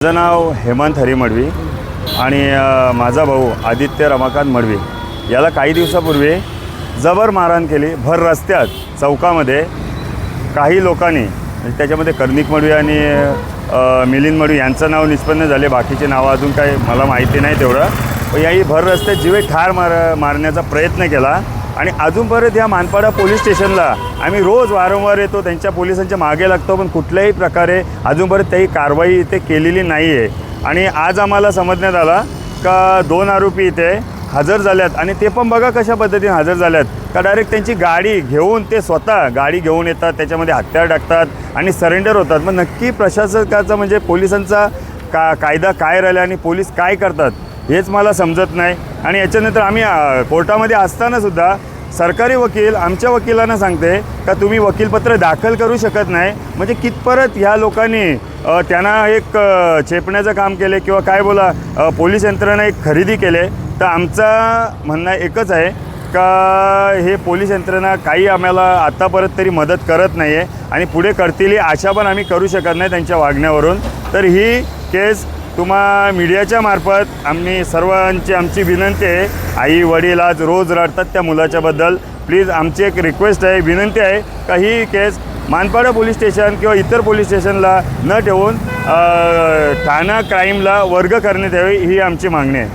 माझं नाव हेमंत हरी मडवी आणि माझा भाऊ आदित्य रमाकांत मडवी याला काही दिवसापूर्वी जबर मारहाण केली भर रस्त्यात चौकामध्ये काही लोकांनी, त्याच्यामध्ये कर्णिक मडवी आणि मिलिंद मडवी यांचं नाव निष्पन्न झाले, बाकीचे नावं अजून काही मला माहिती नाही तेवढं. पण याही भर रस्त्यात जीवे ठार मारण्याचा प्रयत्न केला आणि अजून परत या मानपाडा पोलीस स्टेशनला आम्ही रोज वारंवार येतो, त्यांच्या पोलिसांच्या मागे लागतो, पण कुठल्याही प्रकारे अजून परत काही कारवाई इथे केलेली नाही आहे. आणि आज आम्हाला समजण्यात आलं का 2 आरोपी इथे हजर झाल्यात आणि ते पण बघा कशा पद्धतीने हजर झाल्यात का डायरेक्ट त्यांची गाडी घेऊन ते स्वतः गाडी घेऊन येतात, त्याच्यामध्ये हत्यार टाकतात आणि सरेंडर होतात. मग नक्की प्रशासकाचा म्हणजे पोलिसांचा कायदा काय राहिला आणि पोलीस काय करतात हेच मला समजत नाही. आणि याच्यानंतर आम्ही कोर्टामध्ये असतानासुद्धा सरकारी वकील आमच्या वकिलांना सांगते का तुम्ही वकीलपत्र दाखल करू शकत नाही. म्हणजे कितपरत ह्या लोकांनी त्यांना एक चेपण्याचं काम केले किंवा काय बोला पोलीस यंत्रणा एक खरेदी केले. तर आमचं म्हणणं एकच आहे का हे पोलीस यंत्रणा काही आम्हाला आत्तापर्यंत तरी मदत करत नाही आहे आणि पुढे करतील ही आशा पण आम्ही करू शकत नाही त्यांच्या वागण्यावरून. तर ही केस तुम्हा मीडियाच्या मार्फत आम्ही सर्वांची आमची विनंती आहे. आई वडील आज रोज रडतात त्या मुलाच्याबद्दल. प्लीज आमची एक रिक्वेस्ट आहे, विनंती आहे का ही केस मानपाडा पोलीस स्टेशन किंवा इतर पोलीस स्टेशनला न ठेवून ठाणा क्राईमला वर्ग करण्यात यावी ही आमची मागणी आहे.